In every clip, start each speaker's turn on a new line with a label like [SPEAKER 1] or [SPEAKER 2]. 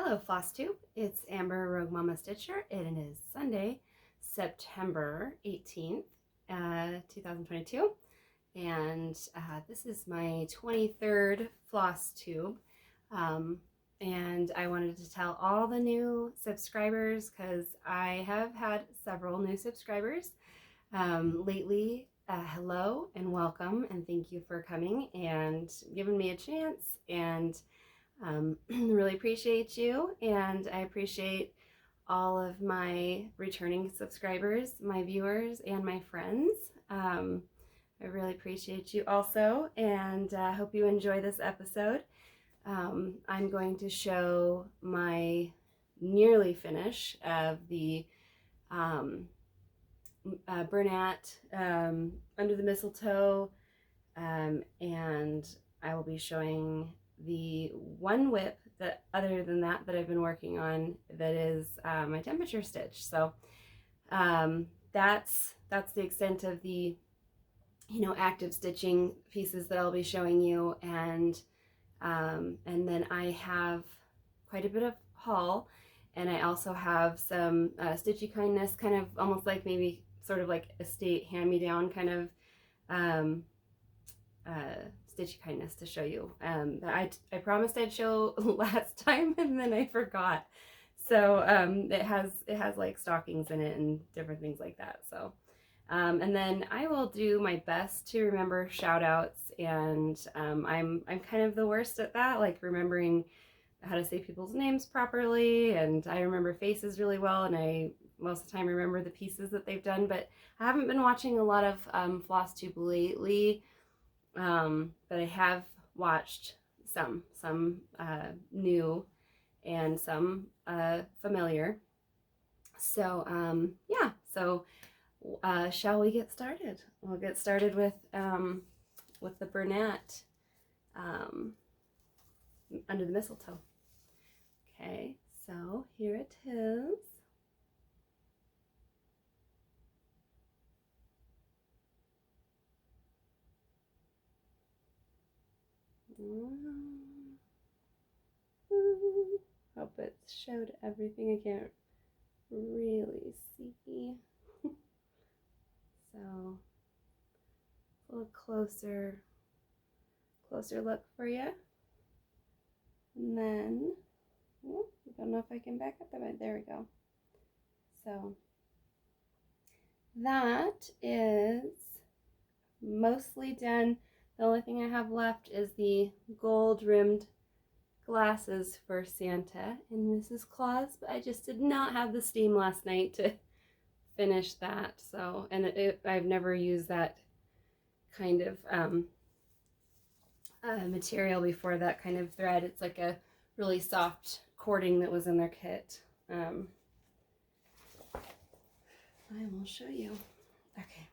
[SPEAKER 1] Hello Flosstube, it's Amber Rogue Mama Stitcher. It is Sunday, September 18th, 2022, and this is my 23rd Flosstube, and I wanted to tell all the new subscribers, because I have had several new subscribers lately. Hello and welcome, and thank you for coming and giving me a chance, and really appreciate you, and I appreciate all of my returning subscribers, my viewers, and my friends. I really appreciate you also, and hope you enjoy this episode. I'm going to show my nearly finish of the Bernat Under the Mistletoe, and I will be showing the one WIP that other than that I've been working on, that is my temperature stitch. So that's the extent of the active stitching pieces that I'll be showing you, and then I have quite a bit of haul, and I also have some stitchy kindness, kind of almost like maybe sort of like estate hand-me-down kind of stitchy kindness to show you. I promised I'd show last time, and then I forgot. So it has like stockings in it and different things like that. So and then I will do my best to remember shout outs, and I'm kind of the worst at that, like remembering how to say people's names properly, and I remember faces really well, and I most of the time remember the pieces that they've done, but I haven't been watching a lot of Flosstube lately. But I have watched some new and some familiar. So yeah, so shall we get started? We'll get started with the Bernat Under the Mistletoe. Okay, so here it is. Hope it showed everything. I can't really see. So a little closer look for you. And then, I don't know if I can back up a bit. There we go. So that is mostly done. The only thing I have left is the gold rimmed glasses for Santa and Mrs. Claus, but I just did not have the steam last night to finish that. So, and I've never used that kind of material before, that kind of thread. It's like a really soft cording that was in their kit. I will show you. Okay.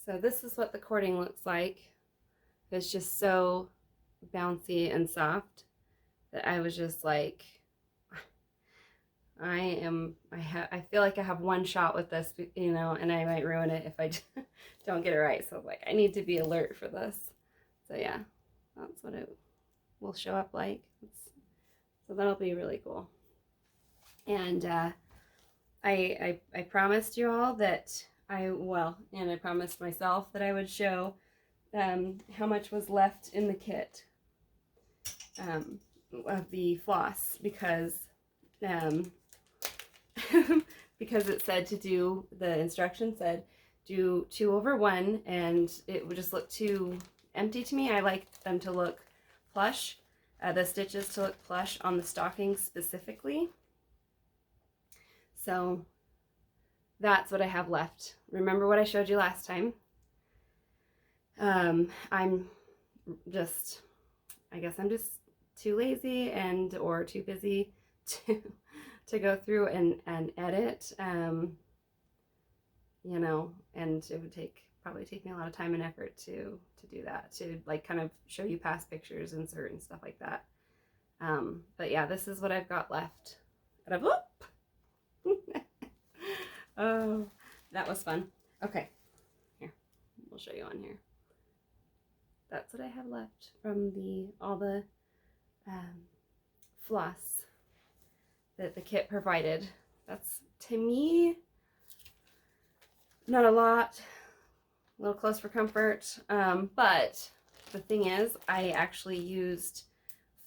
[SPEAKER 1] So this is what the cording looks like. It's just so bouncy and soft that I was just like, I feel like I have one shot with this, and I might ruin it if I don't get it right. So like, I need to be alert for this. So yeah, that's what it will show up like. So that'll be really cool. And I promised you all that and I promised myself that I would show how much was left in the kit of the floss, because because it said to do, the instruction said do 2/1, and it would just look too empty to me. I like them to look plush, the stitches to look plush on the stockings specifically. So that's what I have left. Remember what I showed you last time. I guess I'm just too lazy or too busy to go through and edit, and it would probably take me a lot of time and effort to do that, to like kind of show you past pictures, insert and stuff like that. But yeah, this is what I've got left. Oh, that was fun. Okay, here, we'll show you on here. That's what I have left from all the floss that the kit provided. That's, to me, not a lot, a little close for comfort, but the thing is, I actually used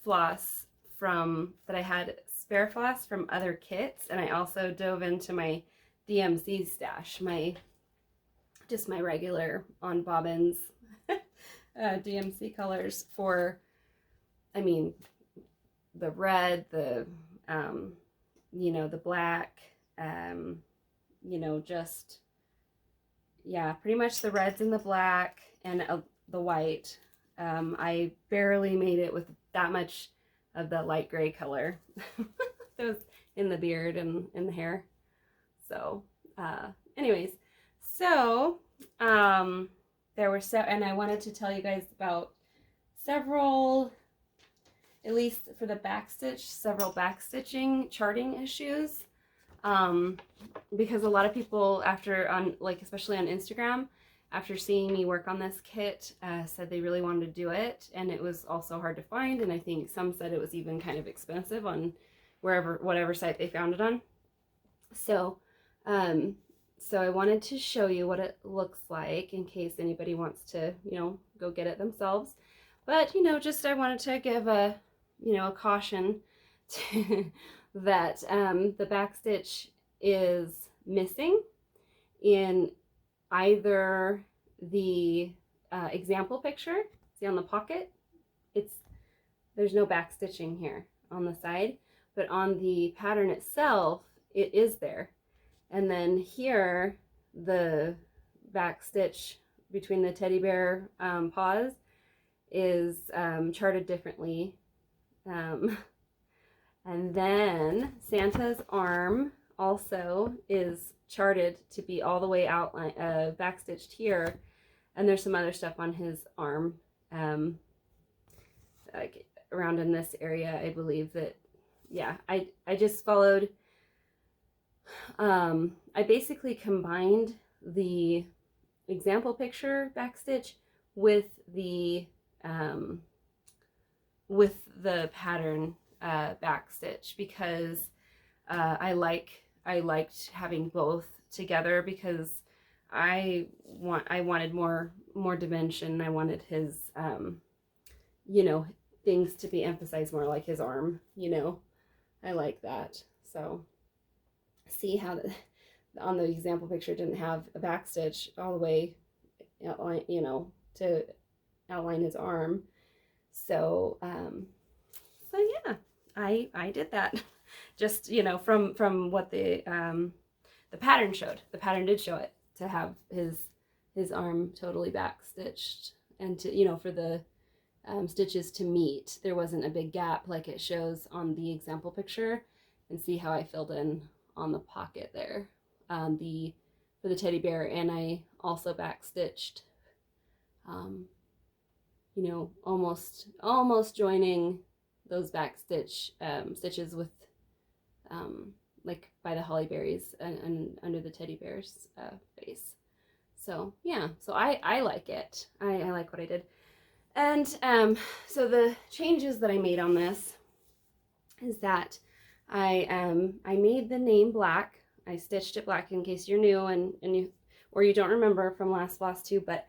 [SPEAKER 1] floss that I had spare floss from other kits, and I also dove into my DMC stash, just my regular on bobbins DMC colors for, I mean, the red, the you know, the black, you know, just, yeah, pretty much the reds and the black and the white. I barely made it with that much of the light gray color that was in the beard and in the hair. So anyways, so there were and I wanted to tell you guys about several, at least for the backstitch, several backstitching charting issues, because a lot of people especially on Instagram, after seeing me work on this kit, said they really wanted to do it, and it was also hard to find, and I think some said it was even kind of expensive on whatever site they found it on. So so I wanted to show you what it looks like in case anybody wants to, you know, go get it themselves. But, you know, just I wanted to give a, you know, a caution that the backstitch is missing in either the example picture. See on the pocket, there's no back stitching here on the side, but on the pattern itself it is there. And then here the back stitch between the teddy bear paws is charted differently, and then Santa's arm also is charted to be all the way outline backstitched here, and there's some other stuff on his arm, like around in this area, I believe that, yeah, I just followed, I basically combined the example picture backstitch with the pattern backstitch, because I liked having both together, because I wanted more dimension. I wanted his you know, things to be emphasized more, like his arm, you know. I like that. So see how on the example picture didn't have a backstitch all the way outline, you know, to outline his arm. So so yeah, I did that. Just, you know, from what the pattern showed. The pattern did show it, to have his arm totally backstitched, and to, you know, for the stitches to meet. There wasn't a big gap like it shows on the example picture. And see how I filled in on the pocket there, for the teddy bear, and I also backstitched, you know, almost joining those backstitch stitches with, like by the holly berries and under the teddy bear's face. So yeah, so I like it. I like what I did. And so the changes that I made on this is that I made the name black. I stitched it black in case you're new and you don't remember from last Flosstube, but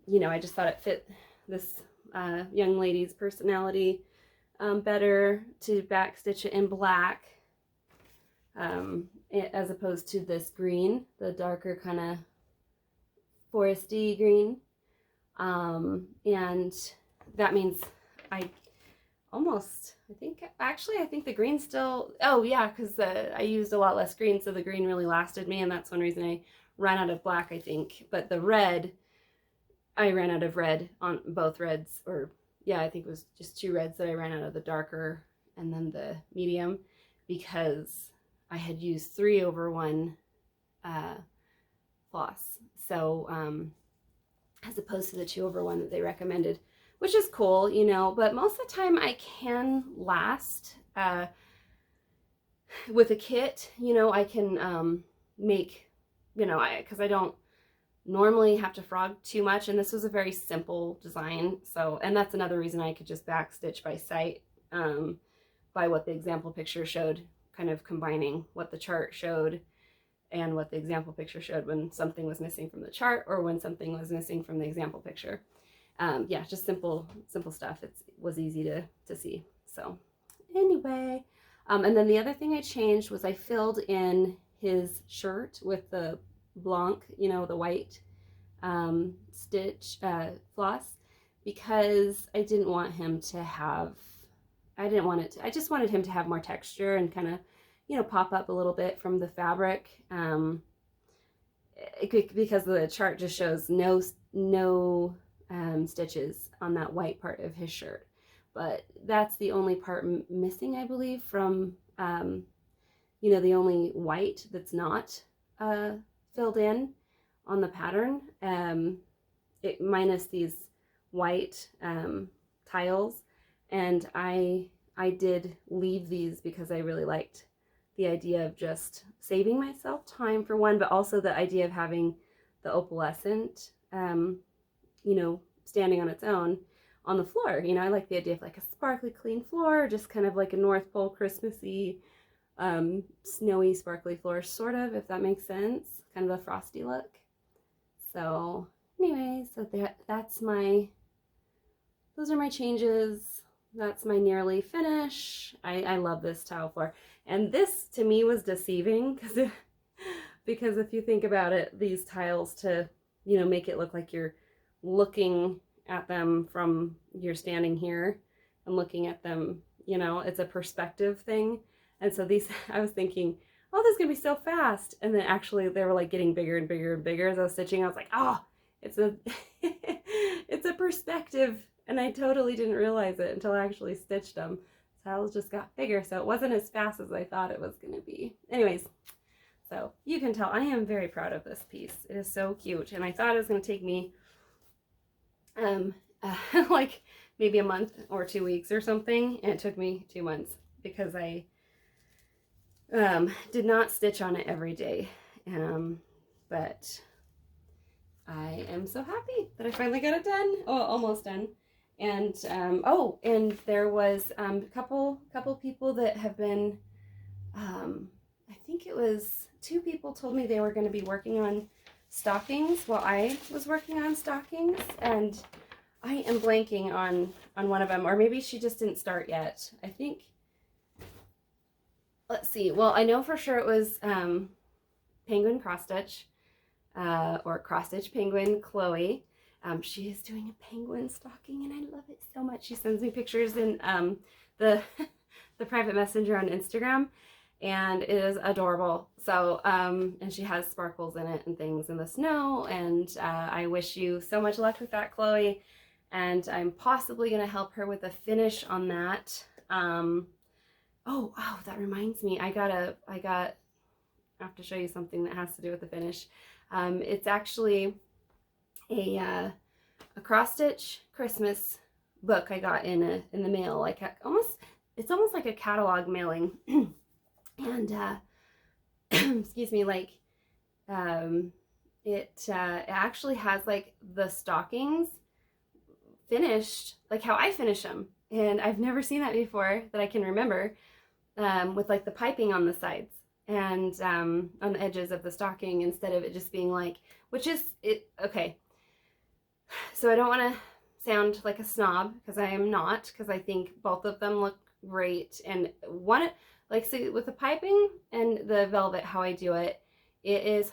[SPEAKER 1] you know, I just thought it fit this young lady's personality better to backstitch it in black, as opposed to this green, the darker kind of foresty green. And that means I think the green still, oh yeah, because I used a lot less green, so the green really lasted me, and that's one reason I ran out of black, I think. But the red, I ran out of red on both reds, or yeah, I think it was just 2 reds that I ran out of, the darker and then the medium, because I had used 3/1 floss. So as opposed to the 2/1 that they recommended, which is cool, you know, but most of the time I can last with a kit, you know. I can make, you know, because I don't normally have to frog too much, and this was a very simple design. So, and that's another reason I could just backstitch by sight, by what the example picture showed, kind of combining what the chart showed and what the example picture showed when something was missing from the chart or when something was missing from the example picture. Yeah, just simple stuff. It was easy to see. So anyway, and then the other thing I changed was I filled in his shirt with the blanc, you know, the white stitch floss, because I didn't want him to have, I just wanted him to have more texture and kind of, you know, pop up a little bit from the fabric, because the chart just shows no stitches on that white part of his shirt. But that's the only part missing, I believe, from, you know, the only white that's not filled in on the pattern, minus these white tiles. And I did leave these because I really liked the idea of just saving myself time for one, but also the idea of having the opalescent, you know, standing on its own on the floor. You know, I like the idea of like a sparkly clean floor, just kind of like a North Pole Christmassy, snowy sparkly floor, sort of, if that makes sense, kind of a frosty look. So anyway, so that's my, those are my changes. That's my nearly finish. I love this tile floor. And this to me was deceiving because if you think about it, these tiles, to, you know, make it look like you're looking at them from, you're standing here and looking at them, you know, it's a perspective thing. And so these, I was thinking, oh, this is gonna be so fast. And then actually they were like getting bigger and bigger and bigger as I was stitching. I was like, oh, it's a, it's a perspective. And I totally didn't realize it until I actually stitched them. Tiles just got bigger, so it wasn't as fast as I thought it was gonna be. Anyways, so you can tell I am very proud of this piece. It is so cute. And I thought it was gonna take me like maybe a month or 2 weeks or something, and it took me 2 months because I did not stitch on it every day. But I am so happy that I finally got it done. Oh, almost done. And oh, and there was a couple people that have been, I think it was 2 people told me they were going to be working on stockings while I was working on stockings, and I am blanking on one of them, or maybe she just didn't start yet. I think, let's see. Well, I know for sure it was Penguin Cross Stitch, or Cross Stitch Penguin Chloe. She is doing a penguin stocking, and I love it so much. She sends me pictures in the private messenger on Instagram, and it is adorable. So, and she has sparkles in it and things in the snow, and I wish you so much luck with that, Chloe. And I'm possibly going to help her with a finish on that. Oh, that reminds me. I have to show you something that has to do with the finish. It's actually a cross stitch Christmas book I got in the mail, like it's almost like a catalog mailing. And excuse me, like it actually has like the stockings finished like how I finish them, and I've never seen that before that I can remember, with like the piping on the sides and on the edges of the stocking, instead of it just being like, which is it. Okay, so I don't want to sound like a snob, because I am not, because I think both of them look great. And one, like, so with the piping and the velvet, how I do it, it is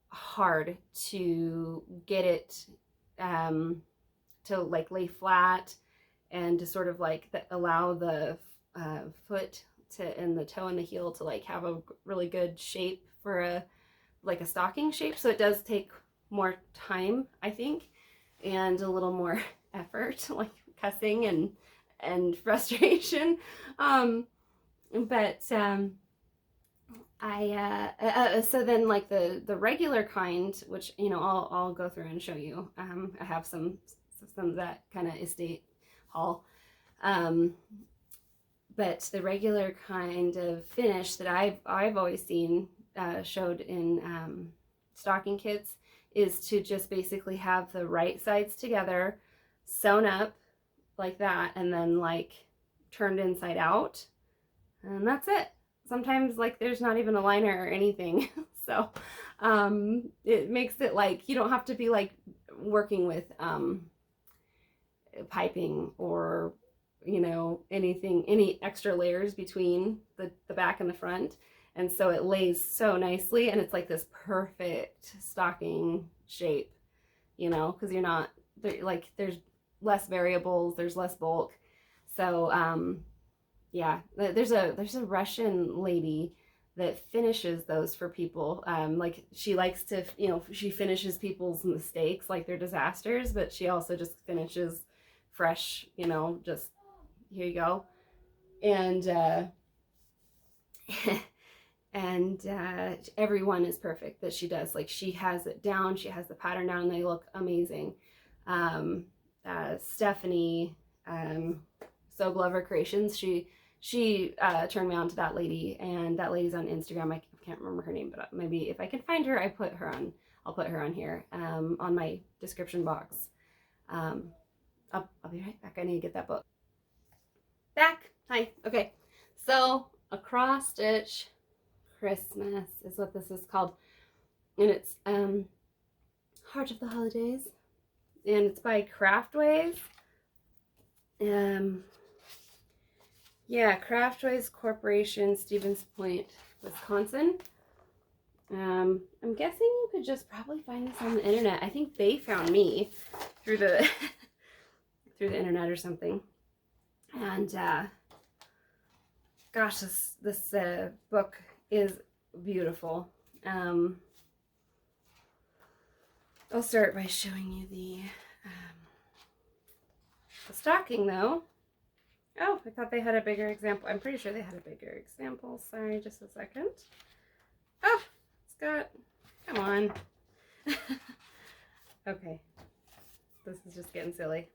[SPEAKER 1] hard to get it to like lay flat, and to sort of like allow the foot to, and the toe and the heel to like have a really good shape for a stocking shape. So it does take more time, I think, and a little more effort, like cussing and frustration. But so then like the regular kind, which, you know, I'll go through and show you. I have some of that kind of estate haul. But the regular kind of finish that I've always seen showed in stocking kits is to just basically have the right sides together, sewn up like that, and then like turned inside out, and that's it. Sometimes like there's not even a liner or anything. So it makes it like you don't have to be like working with piping or, you know, anything, any extra layers between the back and the front. And so it lays so nicely, and it's like this perfect stocking shape, you know, because you're not like, there's less variables, there's less bulk. So yeah, there's a Russian lady that finishes those for people. Like she likes to, you know, she finishes people's mistakes, like their disasters, but she also just finishes fresh, you know, just here you go. And and everyone is perfect that she does. Like she has it down, she has the pattern down, and they look amazing. Stephanie, So Glover Creations, she turned me on to that lady, and that lady's on Instagram. I can't remember her name, but maybe if I can find her, I'll put her on here, on my description box. I'll be right back. I need to get that book. Back. Hi. Okay. So a cross stitch Christmas is what this is called, and it's Heart of the Holidays, and it's by Craftways. Yeah, Craftways Corporation, Stevens Point, Wisconsin. I'm guessing you could just probably find this on the internet. I think they found me through the through the internet or something. And gosh, this book is beautiful. I'll start by showing you the stocking though. Oh, I thought they had a bigger example. I'm pretty sure they had a bigger example. Sorry, just a second. Oh, it's got, come on. Okay, this is just getting silly.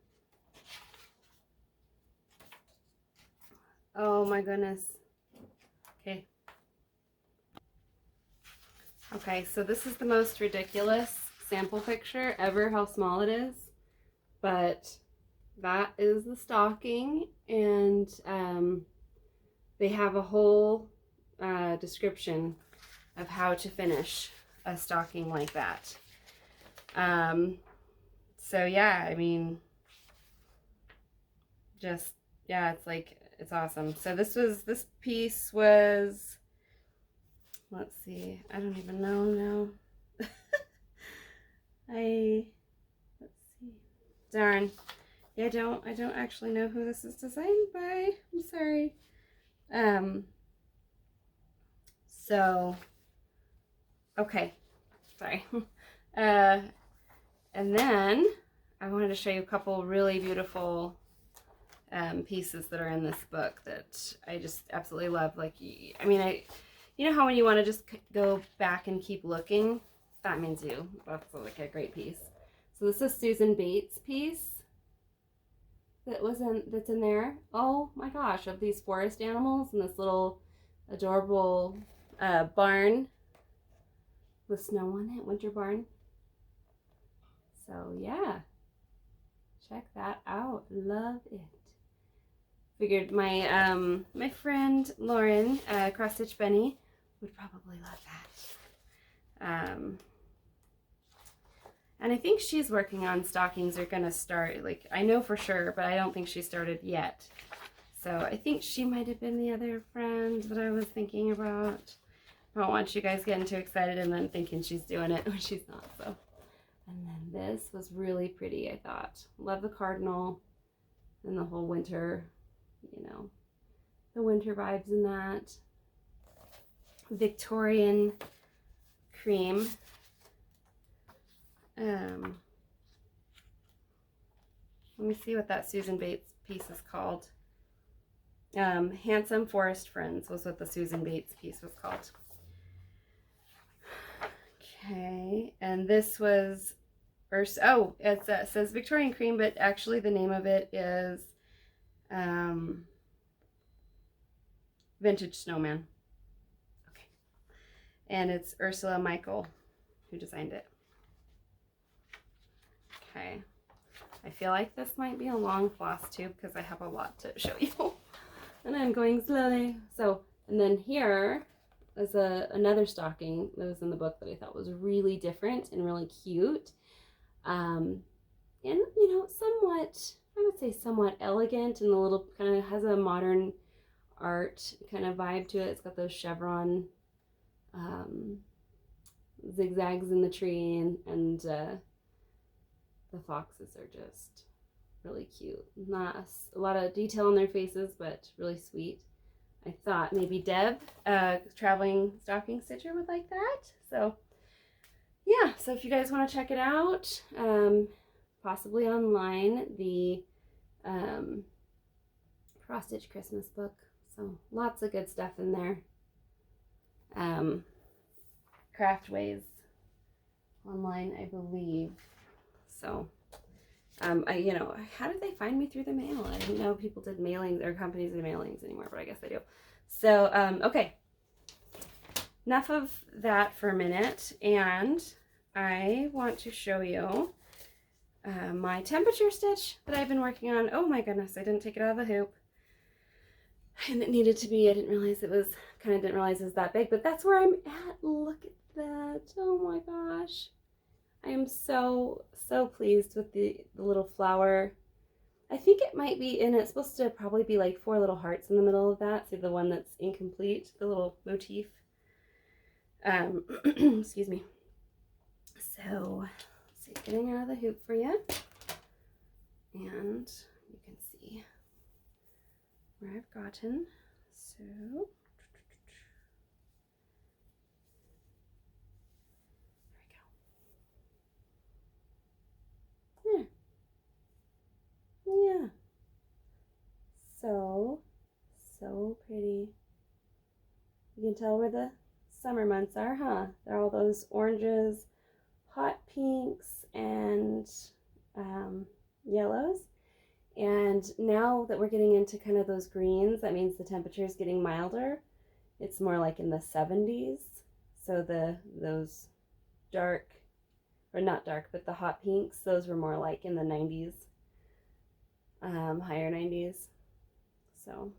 [SPEAKER 1] Oh my goodness. Okay. Okay, so this is the most ridiculous sample picture ever, how small it is. But that is the stocking, and they have a whole description of how to finish a stocking like that. So yeah, I mean, just, yeah, it's like, it's awesome. So this piece was, let's see, I don't even know now. Let's see, darn. Yeah, I don't actually know who this is designed by. I'm sorry. So, okay, sorry. And then I wanted to show you a couple really beautiful pieces that are in this book that I just absolutely love. Like, I mean, you know how when you want to just go back and keep looking, that means you. That's like a great piece. So this is Susan Bates' piece that's in there. Oh my gosh, of these forest animals and this little adorable barn with snow on it, winter barn. So yeah, check that out. Love it. Figured my my friend Lauren, Cross Stitch Benny, would probably love that. And I think she's working on stockings are gonna start, like, I know for sure, but I don't think she started yet. So I think she might have been the other friend that I was thinking about. I don't want you guys getting too excited and then thinking she's doing it when she's not. So, and then this was really pretty, I thought. Love the cardinal and the whole winter, you know, the winter vibes in that. Victorian cream. Let me see what that Susan Bates piece is called. Handsome Forest Friends was what the Susan Bates piece was called. Okay, and this was, oh, it says Victorian Cream, but actually the name of it is Vintage Snowman. Okay, and it's Ursula Michael who designed it. Okay. I feel like this might be a long floss tube because I have a lot to show you. And I'm going slowly. So, and then here is another stocking that was in the book that I thought was really different and really cute. And, you know, somewhat, I would say somewhat elegant, and a little kind of has a modern art kind of vibe to it. It's got those chevron zigzags in the tree, and the foxes are just really cute. Not a lot of detail on their faces, but really sweet. I thought maybe Deb, traveling stocking stitcher, would like that. So yeah, so if you guys want to check it out, possibly online, the Cross Stitch Christmas book. So lots of good stuff in there. Craftways online, I believe. So, you know, how did they find me through the mail? I didn't know people did mailings or companies did mailings anymore, but I guess they do. So, okay. Enough of that for a minute, and I want to show you my temperature stitch that I've been working on. Oh my goodness, I didn't take it out of the hoop. And it needed to be. I didn't realize it was, kind of didn't realize it was that big, but that's where I'm at. Look at that. Oh my gosh. I am so pleased with the little flower. I think it might be in, it's supposed to probably be like 4 little hearts in the middle of that. See the one that's incomplete, the little motif. Excuse me. So, let's see, getting out of the hoop for you. And you can see where I've gotten. So, there we go. Yeah. So pretty. You can tell where the summer months are, huh? They're all those oranges, hot pinks, and yellows. And now that we're getting into kind of those greens, that means the temperature is getting milder. It's more like in the 70s. So those dark, or not dark, but the hot pinks, those were more like in the 90s, higher 90s. So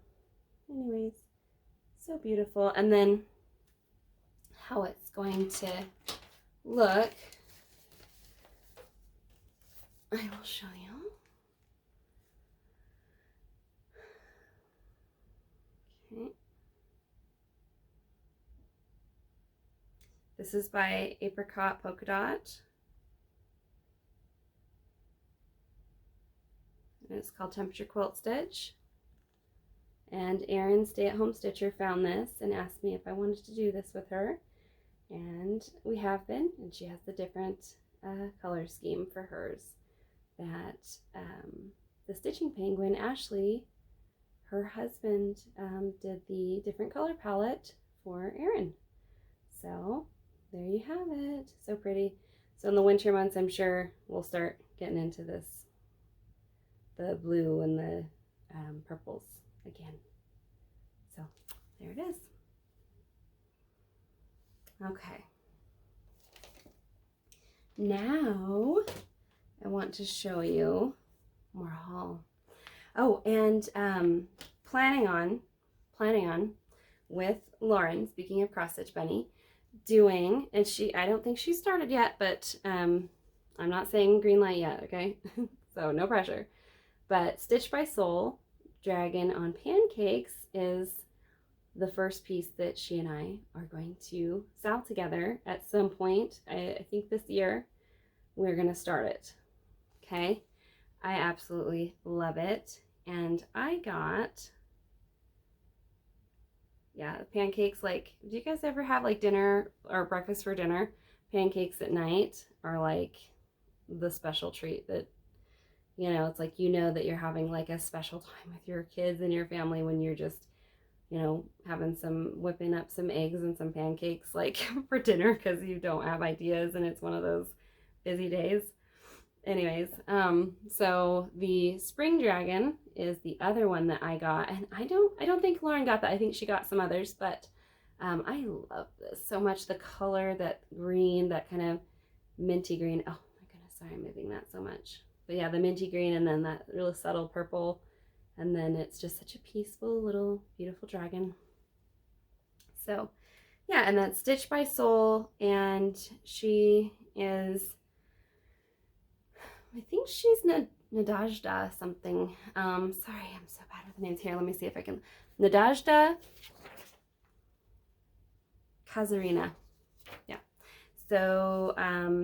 [SPEAKER 1] anyways, so beautiful. And then how it's going to look, I will show you. Okay. This is by Apricot Polka Dot. And it's called Temperature Quilt Stitch. And Erin, stay-at-home stitcher, found this and asked me if I wanted to do this with her. And we have been, and she has the different color scheme for hers. That the Stitching Penguin, Ashley, her husband, did the different color palette for Erin. So there you have it. So pretty. So in the winter months, I'm sure we'll start getting into this, the blue and the purples again. So there it is. Okay. Now I want to show you more haul. Oh, and planning on with Lauren, speaking of Cross Stitch Bunny, doing, and I don't think she started yet, but I'm not saying green light yet, okay? So no pressure. But Stitch by Soul Dragon on Pancakes is the first piece that she and I are going to sew together at some point. I think this year we're going to start it. Okay? I absolutely love it. And I got, yeah, pancakes. Like, do you guys ever have like dinner or breakfast for dinner? Pancakes at night are like the special treat that, you know, it's like, you know, that you're having like a special time with your kids and your family when you're just, you know, whipping up some eggs and some pancakes like for dinner because you don't have ideas and it's one of those busy days. Anyways, so the Spring Dragon is the other one that I got, and I don't think Lauren got that. I think she got some others, but I love this so much. The color, that green, that kind of minty green. Oh my goodness, sorry I'm moving that so much. But yeah, the minty green and then that really subtle purple. And then it's just such a peaceful little beautiful dragon. So yeah, and that's Stitch by Soul, and she is, I think she's Nadajda something. Sorry, I'm so bad with the names here. Let me see if I can. Nadajda Kazarina. Yeah. So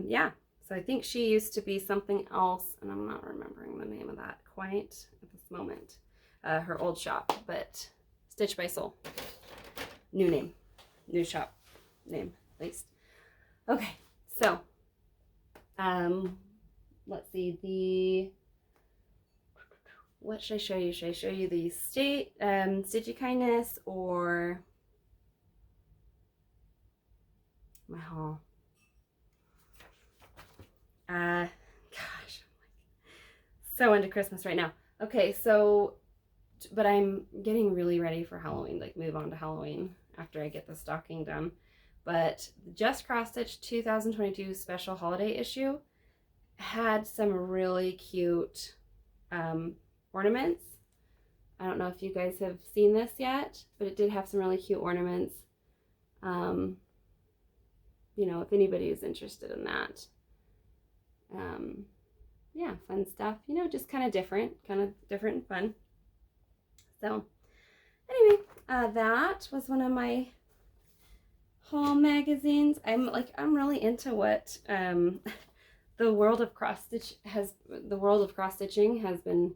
[SPEAKER 1] yeah. So I think she used to be something else, and I'm not remembering the name of that quite at this moment. Her old shop, but Stitch by Soul. New name. New shop name, at least. Okay, so let's see, what should I show you? Should I show you the Stitchy Kindness or my haul? Gosh, I'm like so into Christmas right now. Okay, so, but I'm getting really ready for Halloween, like move on to Halloween after I get the stocking done. But Just Cross Stitch 2022 special holiday issue had some really cute ornaments. I don't know if you guys have seen this yet, but it did have some really cute ornaments. You know, if anybody is interested in that. Yeah, fun stuff. You know, just kind of different and fun. So anyway, that was one of my haul magazines. I'm really into what the world of cross stitching has been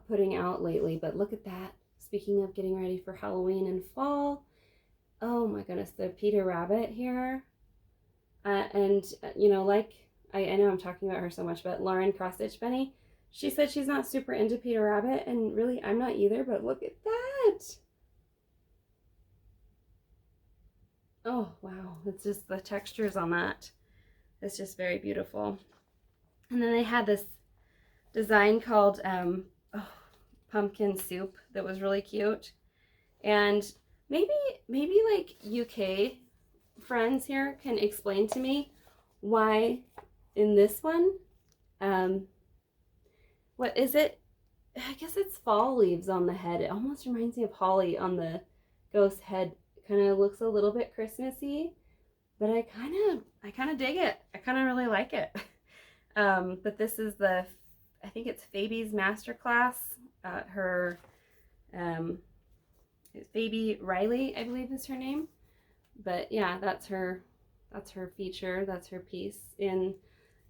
[SPEAKER 1] putting out lately. But look at that. Speaking of getting ready for Halloween and fall, oh my goodness, the Peter Rabbit here. And you know, like I know I'm talking about her so much, but Lauren Cross Stitch Benny, she said she's not super into Peter Rabbit, and really I'm not either, but look at that. Oh wow, it's just the textures on that. It's just very beautiful. And then they had this design called pumpkin soup that was really cute. And maybe like UK friends here can explain to me why in this one, what is it? I guess it's fall leaves on the head. It almost reminds me of holly on the ghost head. Kind of looks a little bit Christmassy, but I kind of dig it. I kind of really like it. But this is I think it's Phoebe's Masterclass. Her Phoebe Riley, I believe is her name. But yeah, that's her feature. That's her piece in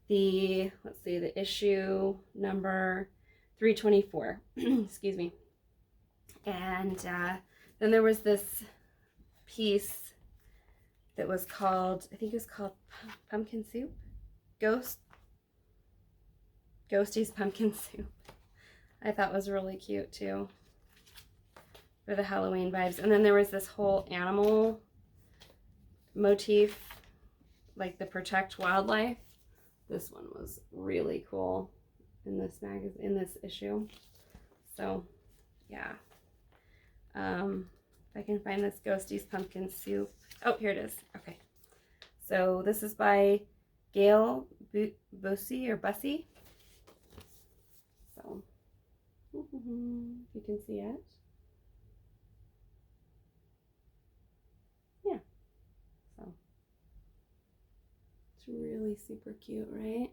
[SPEAKER 1] the, let's see, the issue number 324. Excuse me. And then there was this piece that was called, I think it was called Pumpkin Soup? Ghosty's Pumpkin Soup. I thought was really cute too for the Halloween vibes. And then there was this whole animal motif, like the Protect Wildlife. This one was really cool in this issue. So yeah. If I can find this Ghosty's Pumpkin Soup. Oh, here it is. Okay. So this is by Gail Bussey or Bussey. So you can see it. Yeah. So it's really super cute, right?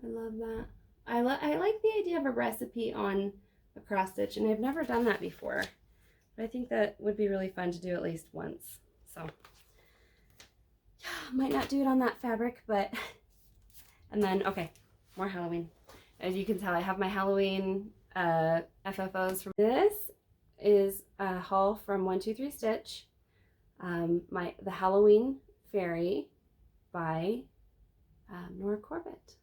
[SPEAKER 1] I love that. I like the idea of a recipe on a cross stitch, and I've never done that before. But I think that would be really fun to do at least once. So yeah, might not do it on that fabric, but and then okay, more Halloween. As you can tell, I have my Halloween FFOs from this is a haul from 123 Stitch. The Halloween Fairy by Nora Corbett.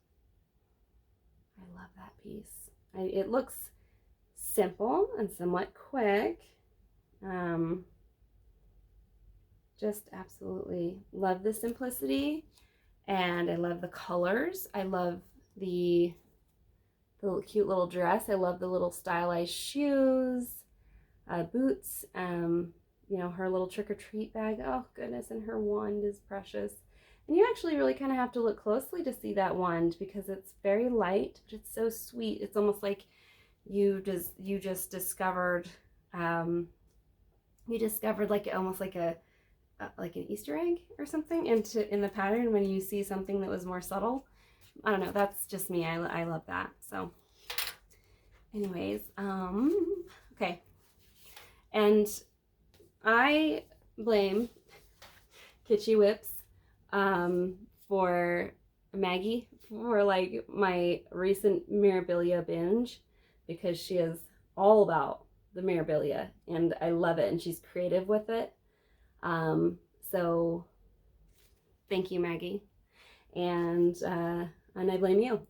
[SPEAKER 1] I love that piece. It looks simple and somewhat quick. Just absolutely love the simplicity, and I love the colors. I love the cute little dress. I love the little stylized shoes, boots, you know, her little trick-or-treat bag. Oh goodness, and her wand is precious. And you actually really kind of have to look closely to see that wand because it's very light, but it's so sweet. It's almost like you just discovered like almost like like an Easter egg or something in the pattern when you see something that was more subtle. I don't know, that's just me. I love that. So anyways, okay. And I blame Kitschy WIPs for Maggie for like my recent Mirabilia binge, because she is all about the Mirabilia and I love it, and she's creative with it. So thank you, Maggie. And I blame you.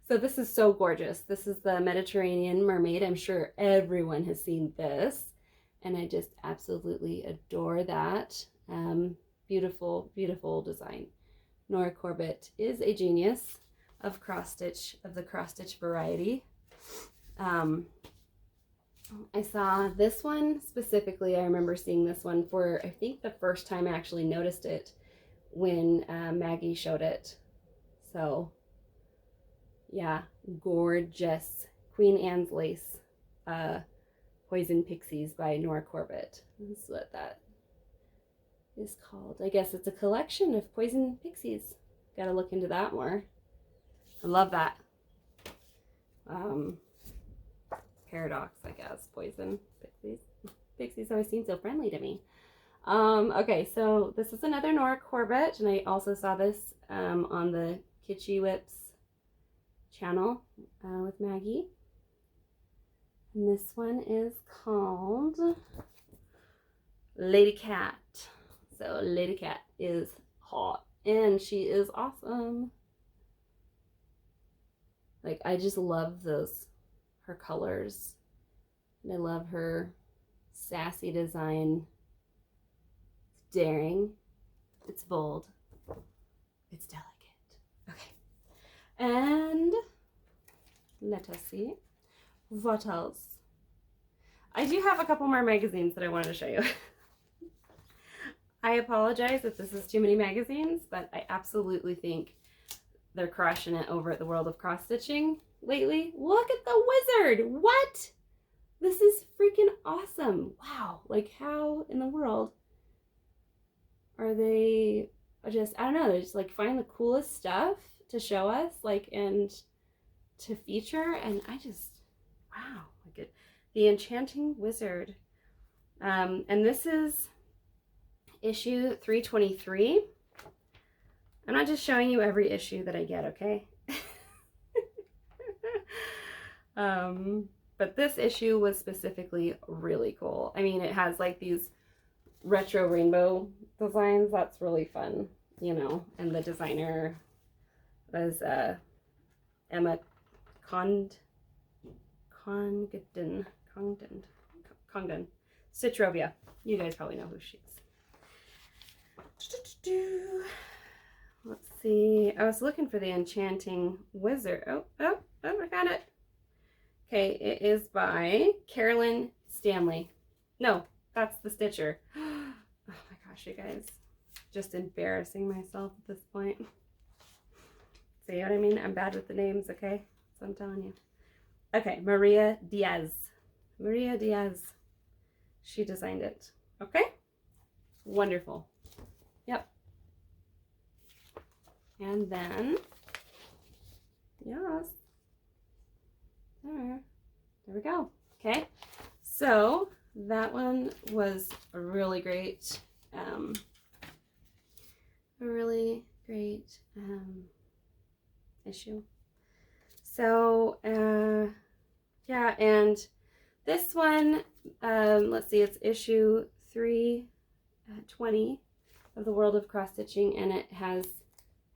[SPEAKER 1] So this is so gorgeous. This is the Mediterranean Mermaid. I'm sure everyone has seen this, and I just absolutely adore that. Beautiful, beautiful design. Nora Corbett is a genius of cross stitch, of the cross stitch variety. I saw this one specifically. I remember seeing this one for, I think, the first time I actually noticed it when Maggie showed it. So yeah, gorgeous. Queen Anne's Lace, Poison Pixies by Nora Corbett. That's what that is called. I guess it's a collection of poison pixies. Gotta look into that more. I love that. Paradox, I guess. Poison pixies. Pixies always seem so friendly to me. Okay, so this is another Nora Corbett, and I also saw this on the Kitschy WIPs channel with Maggie. And this one is called Lady Cat. So Lady Cat is hot, and she is awesome. Like, I just love her colors, and I love her sassy design. It's daring, it's bold, it's delicate. Okay, and let us see what else. I do have a couple more magazines that I wanted to show you. I apologize if this is too many magazines, but I absolutely think they're crushing it over at the World of Cross Stitching lately. Look at the wizard! What? This is freaking awesome. Wow, like how in the world are they just, I don't know, they just like find the coolest stuff to show us, like, and to feature, and I just, wow, like it. The Enchanting Wizard. And this is issue 323. I'm not just showing you every issue that I get, okay? But this issue was specifically really cool. I mean, it has like these retro rainbow designs. That's really fun, you know. And the designer was Emma Congdon. Stitchovia. You guys probably know who she is. Let's see. I was looking for the Enchanting Wizard. Oh, I found it. Okay, it is by Carolyn Stanley. No, that's the Stitcher. Oh my gosh, you guys. Just embarrassing myself at this point. See what I mean? I'm bad with the names, okay? So I'm telling you. Okay, Maria Diaz. Maria Diaz. She designed it. Okay? Wonderful. Yep. And then, yes. There we go. Okay. So that one was a really great, issue. So, yeah, and this one, let's see, it's issue 320 of the World of Cross Stitching, and it has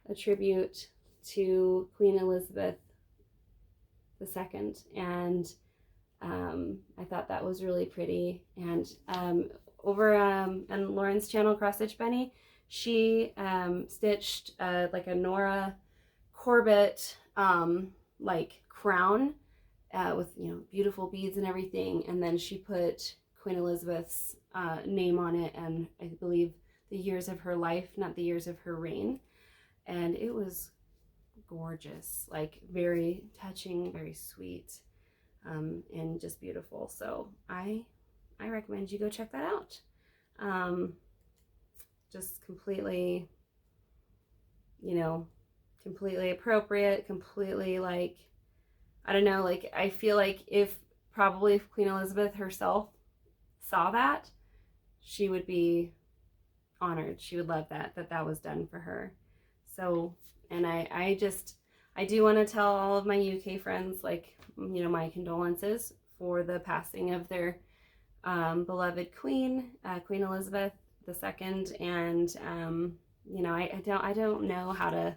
[SPEAKER 1] a tribute to Queen Elizabeth II, and I thought that was really pretty. And over on Lauren's channel, Cross Stitch Bunny, she stitched like a Nora Corbett like crown with, you know, beautiful beads and everything, and then she put Queen Elizabeth's name on it, and I believe the years of her life, not the years of her reign. And it was gorgeous, like very touching, very sweet, and just beautiful. So I recommend you go check that out. Just completely, you know, completely appropriate, completely like, I don't know, like I feel like if probably Queen Elizabeth herself saw that, she would be honored. She would love that was done for her. So, and I do want to tell all of my UK friends, like, you know, my condolences for the passing of their beloved Queen, Queen Elizabeth II. And, you know, I don't know how to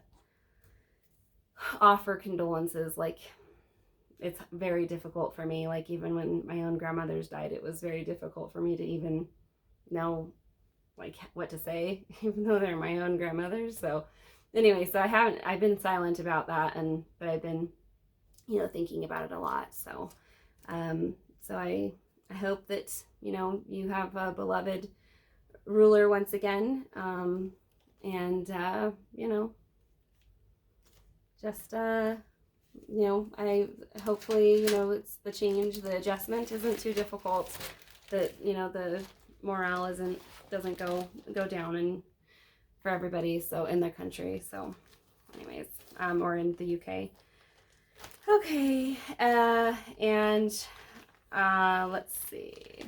[SPEAKER 1] offer condolences. Like, it's very difficult for me. Like, even when my own grandmothers died, it was very difficult for me to even know like what to say, even though they're my own grandmothers. So anyway, so I've been silent about that, but I've been, you know, thinking about it a lot. So, so I hope that, you know, you have a beloved ruler once again. And, you know, just, you know, hopefully, you know, it's the change, the adjustment isn't too difficult, that, you know, the morale doesn't go down and for everybody, so in their country. So anyways, or in the UK. Okay, and let's see.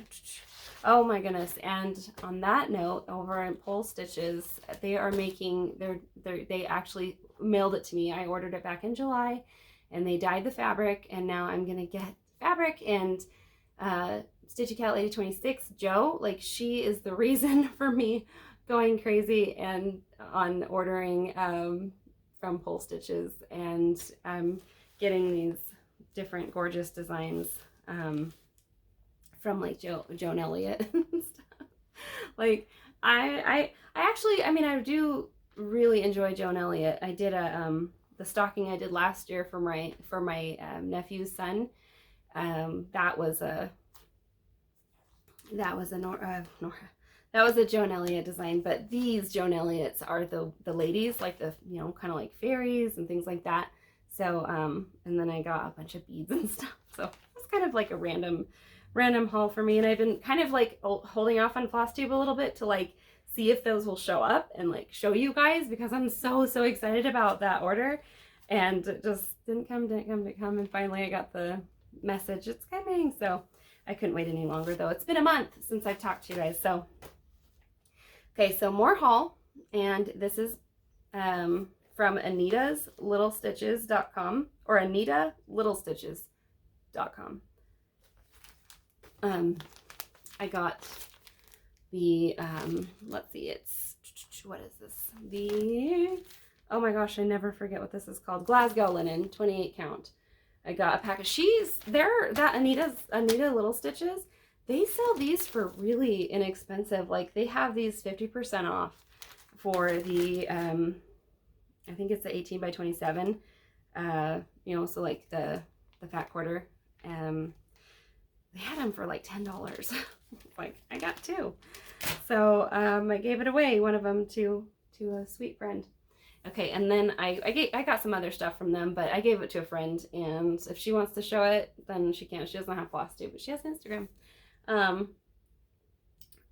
[SPEAKER 1] Oh my goodness. And on that note, over at Pole Stitches, they are making they actually mailed it to me. I ordered it back in July, and they dyed the fabric, and now I'm gonna get fabric. And Stitchy Cat Lady 26, Jo, like, she is the reason for me going crazy and on ordering from Pole Stitches, and getting these different gorgeous designs from like Joan Elliott and stuff. Like, I actually, I mean, I do really enjoy Joan Elliott. I did the stocking I did last year for my nephew's son. That was a Joan Elliott design, but these Joan Elliott's are the ladies, like the, you know, kind of like fairies and things like that. So, and then I got a bunch of beads and stuff. So it was kind of like a random haul for me. And I've been kind of like holding off on Flosstube a little bit to like see if those will show up and like show you guys, because I'm so excited about that order. And it just didn't come. And finally I got the message, it's coming. So I couldn't wait any longer, though. It's been a month since I've talked to you guys. So, okay, so more haul. And this is from Anita'sLittleStitches.com, or AnitaLittleStitches.com. I got the, let's see, it's, what is this? Oh my gosh, I never forget what this is called. Glasgow linen, 28 count. I got a pack of Anita Little Stitches. They sell these for really inexpensive. Like, they have these 50% off for the, I think it's the 18 by 27. You know, so like the fat quarter. They had them for like $10. Like, I got two. So, I gave it away, one of them to a sweet friend. Okay, and then I got some other stuff from them, but I gave it to a friend, and if she wants to show it, then she can. She doesn't have Flosstube, but she has an Instagram.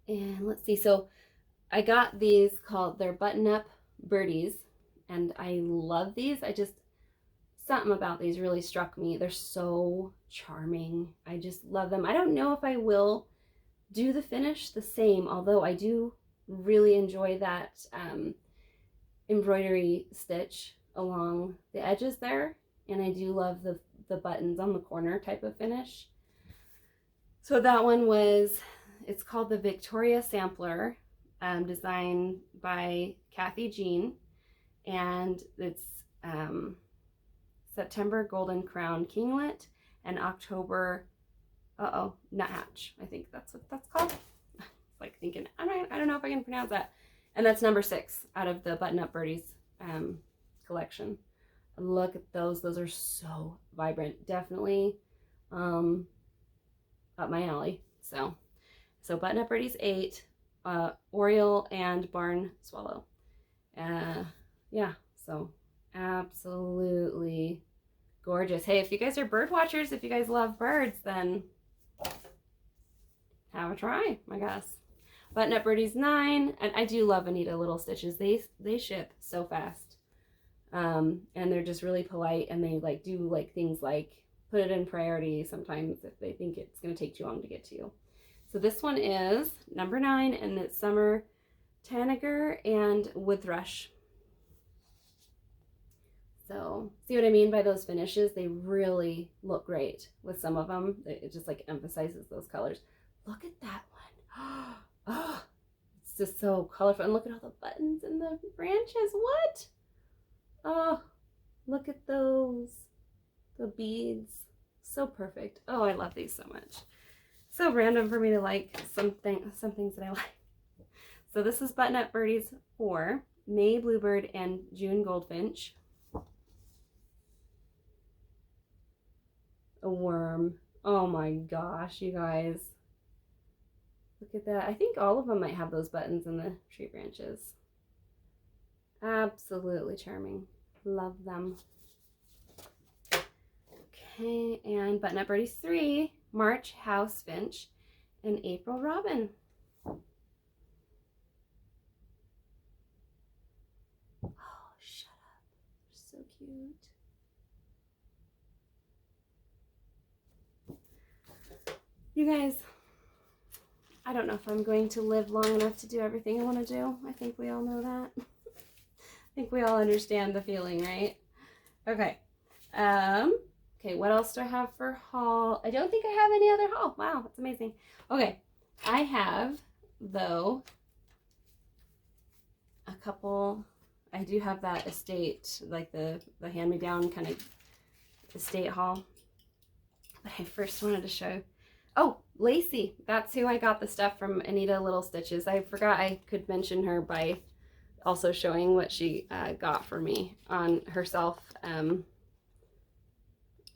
[SPEAKER 1] And let's see, so I got these they're button-up birdies, and I love these. Something about these really struck me. They're so charming. I just love them. I don't know if I will do the finish the same, although I do really enjoy that embroidery stitch along the edges there, and I do love the buttons on the corner type of finish. So that one it's called the Victoria Sampler, designed by Kathy Jean, and it's September Golden Crown Kinglet and October Nuthatch. I think that's what that's called. Like thinking, I don't know if I can pronounce that. And that's number 6 out of the Button Up Birdies collection. Look at those. Those are so vibrant. Definitely up my alley. So Button Up Birdies 8, Oriole and Barn Swallow. Yeah, so absolutely gorgeous. Hey, if you guys are bird watchers, if you guys love birds, then have a try, I guess. Button-up Birdies 9, and I do love Anita Little Stitches. They ship so fast, and they're just really polite, and they like do like things like put it in priority sometimes if they think it's going to take too long to get to you. So this one is number 9, and it's Summer Tanager and Wood Thrush. So see what I mean by those finishes? They really look great with some of them. It just like emphasizes those colors. Look at that one. Oh, it's just so colorful. And look at all the buttons and the branches. What? Oh, look at those. The beads. So perfect. Oh, I love these so much. So random for me to like some things that I like. So this is Button-up Birdies 4, May Bluebird and June Goldfinch. A worm. Oh my gosh, you guys. Look at that. I think all of them might have those buttons in the tree branches. Absolutely charming. Love them. Okay, and Button-up Birdies 3, March House Finch and April Robin. Oh, shut up. So cute. You guys, I don't know if I'm going to live long enough to do everything I want to do. I think we all know that. I think we all understand the feeling, right? Okay. Okay, what else do I have for haul? I don't think I have any other haul. Wow, that's amazing. Okay, I have, though, a couple. I do have that estate, like the hand-me-down kind of estate haul. But I first wanted to show. Oh, Lacey. That's who I got the stuff from, Anita Little Stitches. I forgot I could mention her by also showing what she got for me on herself.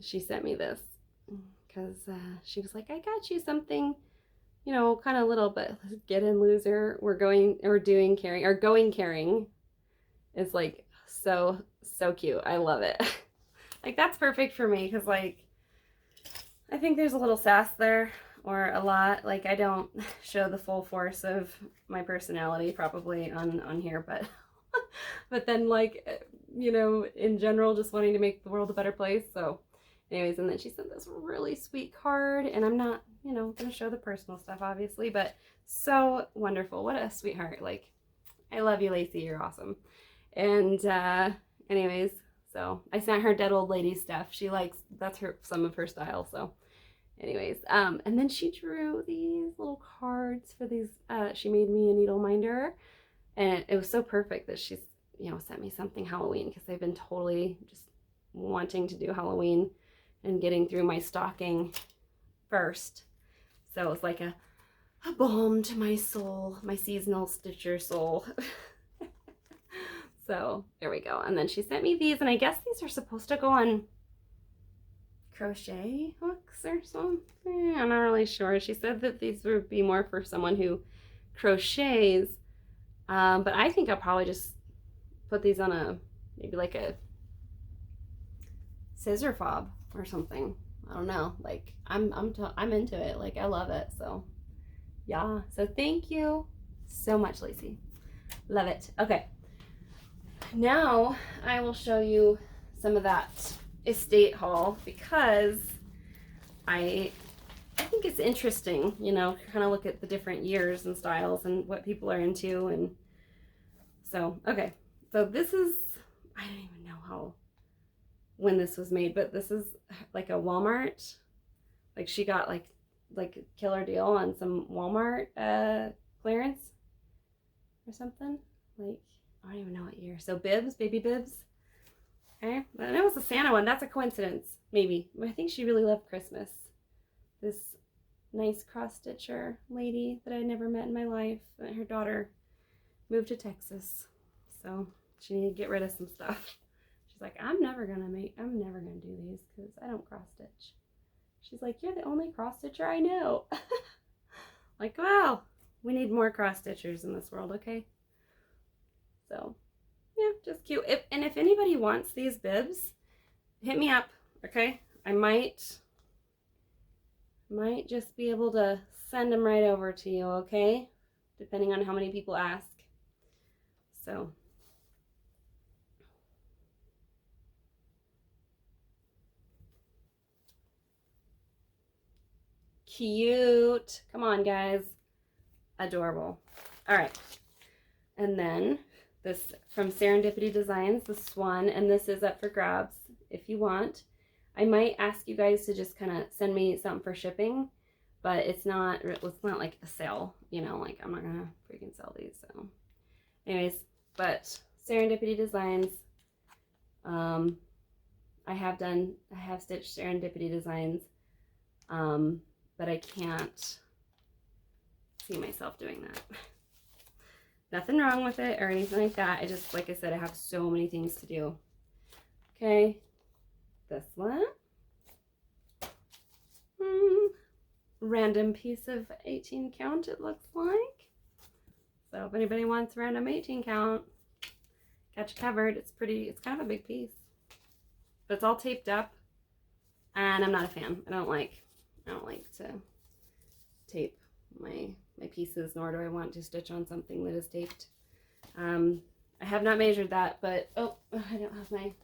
[SPEAKER 1] She sent me this because she was like, I got you something, you know, kind of little, but get in, loser. We're going or doing caring or going caring. It's like so cute. I love it. Like that's perfect for me because like I think there's a little sass there, or a lot. Like I don't show the full force of my personality probably on here, but but then like, you know, in general, just wanting to make the world a better place. So anyways, and then she sent this really sweet card, and I'm not, you know, gonna show the personal stuff obviously, but so wonderful. What a sweetheart. Like I love you, Lacey. You're awesome. And anyways, so I sent her Dead Old Lady stuff. She likes, that's her, some of her style. So anyways, and then she drew these little cards for these, she made me a needle minder, and it was so perfect that she's, you know, sent me something Halloween, because I've been totally just wanting to do Halloween and getting through my stocking first. So it was like a balm to my soul, my seasonal stitcher soul. So there we go. And then she sent me these, and I guess these are supposed to go on crochet hooks or something. I'm not really sure. She said that these would be more for someone who crochets, but I think I'll probably just put these on a, maybe like a scissor fob or something. I don't know. Like I'm into it. Like I love it. So yeah. So thank you so much, Lacey. Love it. Okay. Now I will show you some of that estate haul, because I think it's interesting, you know, kind of look at the different years and styles and what people are into. And so, okay, so this is, I don't even know when this was made, but this is like a Walmart, like she got like a killer deal on some Walmart clearance or something. Like I don't even know what year. So bibs, baby bibs. Okay, and it was a Santa one. That's a coincidence, maybe. But I think she really loved Christmas. This nice cross stitcher lady that I never met in my life. And her daughter moved to Texas, so she needed to get rid of some stuff. She's like, I'm never gonna do these because I don't cross stitch. She's like, you're the only cross stitcher I know. Like, wow, We need more cross stitchers in this world, okay? So, yeah, just cute. And if anybody wants these bibs, hit me up, okay? I might just be able to send them right over to you, okay? Depending on how many people ask. So, cute. Come on, guys. Adorable. All right. And then this from Serendipity Designs, the swan, and this is up for grabs if you want. I might ask you guys to just kind of send me something for shipping, but it's not like a sale, you know, like I'm not gonna freaking sell these. So anyways, but Serendipity Designs, I have stitched Serendipity Designs, but I can't see myself doing that. Nothing wrong with it or anything like that. I just, like I said, I have so many things to do. Okay, this one. Random piece of 18 count, it looks like. So if anybody wants random 18 count, got you covered. It's kind of a big piece. But it's all taped up, and I'm not a fan. I don't like to tape my pieces, nor do I want to stitch on something that is taped. I have not measured that, but oh, I don't have my,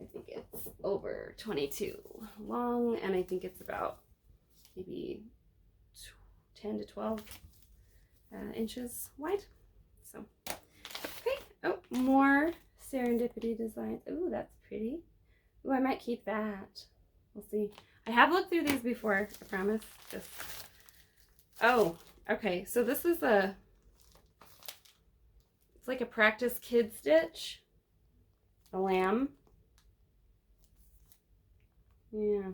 [SPEAKER 1] I think it's over 22 long, and I think it's about maybe 10 to 12 inches wide. So, okay. Oh, more Serendipity Designs. Ooh, that's pretty. Ooh, I might keep that. We'll see. I have looked through these before, I promise. Just, oh, okay. So this is it's like a practice kid stitch. A lamb. Yeah.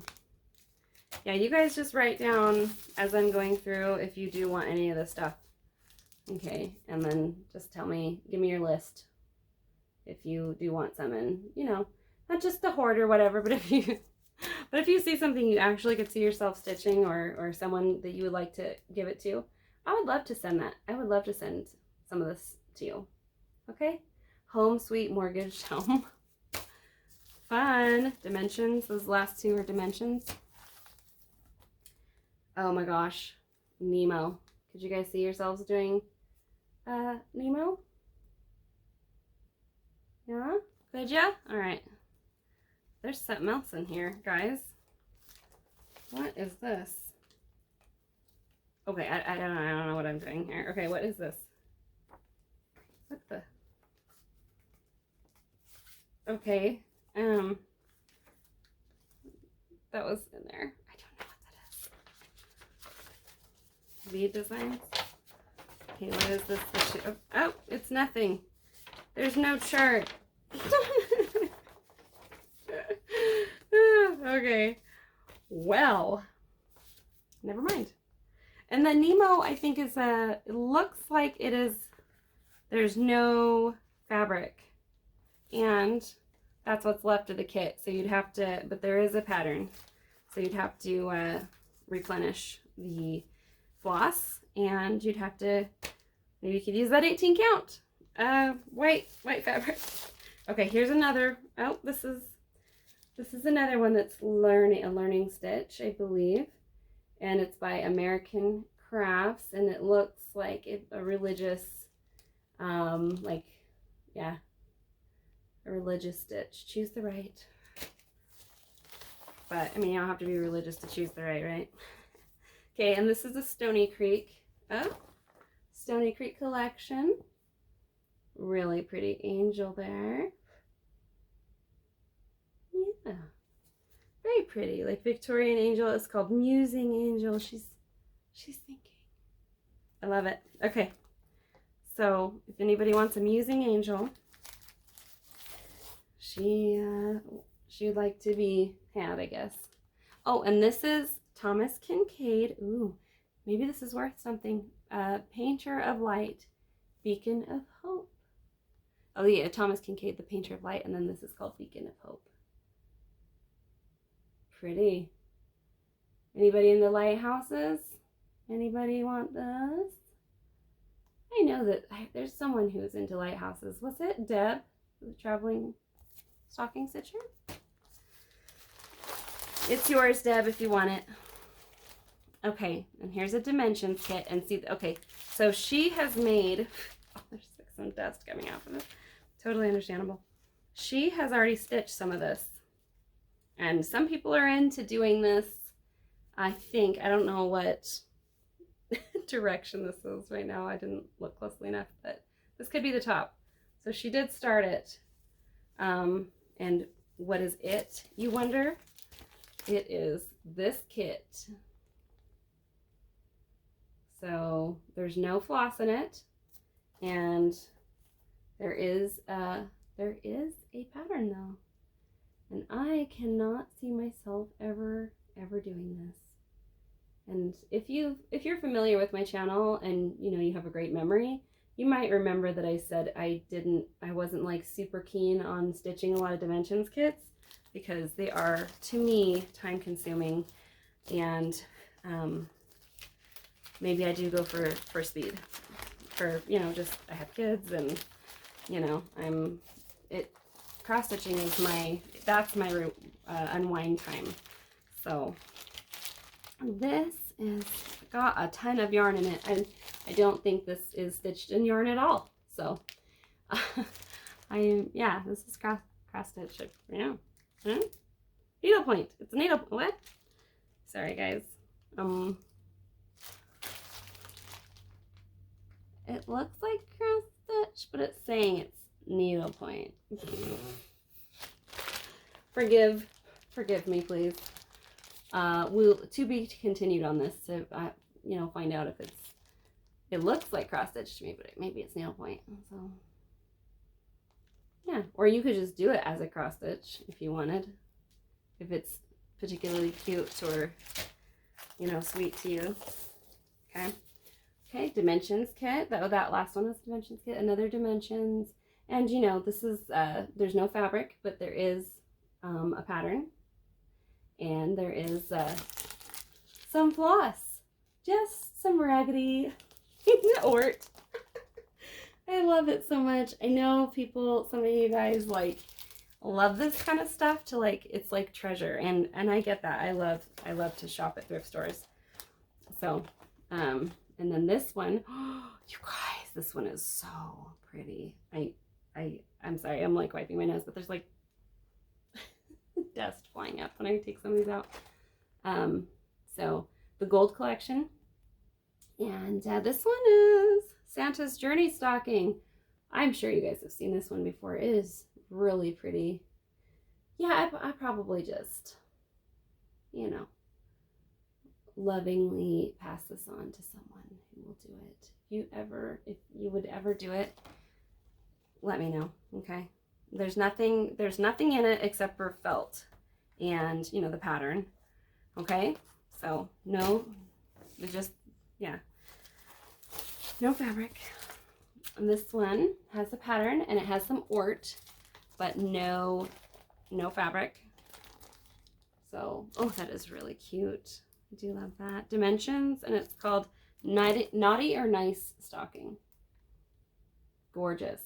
[SPEAKER 1] Yeah, you guys just write down as I'm going through if you do want any of this stuff. Okay, and then just tell me, give me your list if you do want some, and you know, not just to hoard or whatever, but if you see something you actually could see yourself stitching, or someone that you would like to give it to, I would love to send that. I would love to send some of this to you. Okay? Home Sweet Mortgage Home. Fun. Dimensions. Those last two are dimensions. Oh my gosh. Nemo. Could you guys see yourselves doing Nemo? Yeah? Could ya? Alright. There's something else in here, guys. What is this? Okay, I don't know what I'm doing here. Okay, what is this? What the? Okay, that was in there. I don't know what that is. Bead designs. Okay, what is this? Oh, it's nothing. There's no chart. Okay. Well, never mind. And the Nemo, I think, is it looks like it is, there's no fabric. And that's what's left of the kit. So you'd have to, but there is a pattern. So you'd have to replenish the floss, and you'd have to, maybe you could use that 18 count white fabric. Okay, here's another. Oh, this is another one that's a learning stitch, I believe, and it's by American Crafts, and it looks like a religious, like, yeah, a religious stitch. Choose the right. But I mean, you don't have to be religious to choose the right? Okay, and this is a Stony Creek. Oh, Stony Creek collection. Really pretty angel there. Yeah, very pretty. Like Victorian angel. It's called Musing Angel. She's thinking. I love it. Okay, so if anybody wants a Musing Angel, she would like to be had, I guess. Oh, and this is Thomas Kincaid. Ooh, maybe this is worth something. Painter of Light, Beacon of Hope. Oh yeah, Thomas Kincaid, the Painter of Light, and then this is called Beacon of Hope. Pretty. Anybody in the lighthouses? Anybody want this? I know that there's someone who's into lighthouses. What's it? Deb, the traveling stocking stitcher? It's yours, Deb, if you want it. Okay, and here's a dimensions kit. And see, okay, so she has made, oh, there's like some dust coming out from it. Totally understandable. She has already stitched some of this. And some people are into doing this. I think, I don't know what direction this is right now. I didn't look closely enough, but this could be the top. So she did start it. And what is it, you wonder? It is this kit. So there's no floss in it, and there is a pattern though, and I cannot see myself ever doing this. And if you're familiar with my channel and you know you have a great memory, you might remember that I said I wasn't like super keen on stitching a lot of dimensions kits because they are, to me, time consuming, and maybe I do go for speed, for, you know, just I have kids and, you know, cross stitching is that's my unwind time. So this is got a ton of yarn in it, and I don't think this is stitched in yarn at all. So yeah, this is cross stitch, you know. Needlepoint. It's a needle, what? Sorry guys. It looks like cross stitch, but it's saying it's needlepoint. Forgive me, please. We'll to be continued on this to you know, find out if it looks like cross stitch to me, but maybe it's needlepoint. So yeah, or you could just do it as a cross stitch if you wanted, if it's particularly cute or, you know, sweet to you. Okay. Okay, dimensions kit. That last one was dimensions kit. Another dimensions, and you know, this is there's no fabric, but there is a pattern, and there is some floss, just some raggedy ort. I love it so much. I know some of you guys like love this kind of stuff, to like, it's like treasure, and I get that. I love to shop at thrift stores. So and then this one, oh, you guys, this one is so pretty. I'm sorry, I'm like wiping my nose, but there's like dust flying up when I take some of these out. So the gold collection, and this one is Santa's Journey stocking. I'm sure you guys have seen this one before. It is really pretty. Yeah, I probably just, you know, lovingly pass this on to someone who will do it. If you would ever do it, let me know. Okay, there's nothing in it except for felt and, you know, the pattern. Okay, so no, it's just, yeah, no fabric. And this one has a pattern and it has some ort, but no fabric. So, oh, that is really cute. I do love that. Dimensions, and it's called Naughty or Nice Stocking. Gorgeous.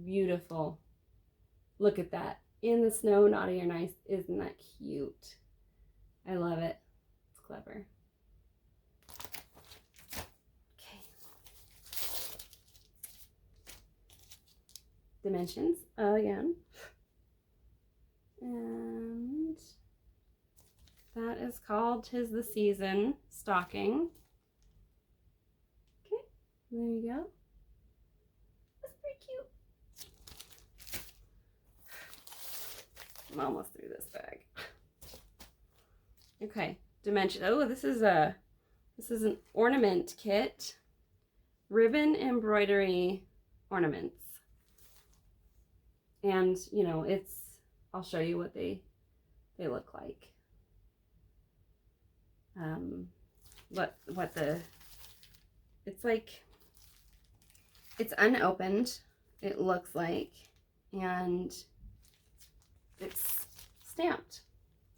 [SPEAKER 1] Beautiful. Look at that. In the snow, naughty or nice. Isn't that cute? I love it. It's clever. Okay. Dimensions again. And that is called 'Tis the Season stocking. Okay, there you go. That's pretty cute. I'm almost through this bag. Okay, dimension. Oh, this is an ornament kit. Ribbon embroidery ornaments. And, you know, I'll show you what they look like. It's like, it's unopened, it looks like, and it's stamped.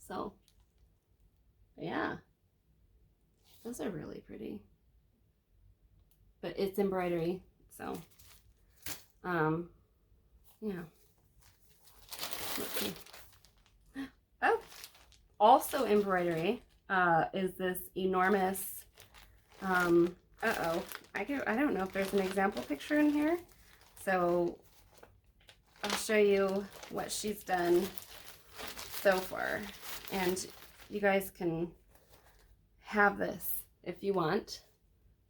[SPEAKER 1] So yeah, those are really pretty. but it's embroidery, so yeah. Let's see. Oh, also embroidery is this enormous uh-oh, I don't know if there's an example picture in here, so I'll show you what she's done so far, and you guys can have this if you want,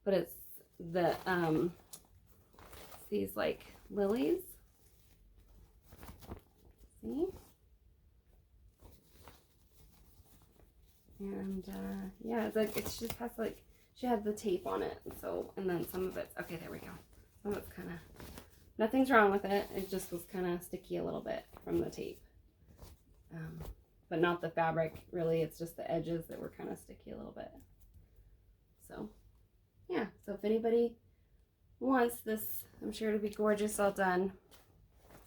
[SPEAKER 1] but it's the these like lilies, see, and yeah, it's like, it's just has like, she had the tape on it, so, and then some of it's, okay, there we go, some of it's kind of, nothing's wrong with it, it just was kind of sticky a little bit from the tape, but not the fabric really, it's just the edges that were kind of sticky a little bit. So yeah, so if anybody wants this, I'm sure it'll be gorgeous all done.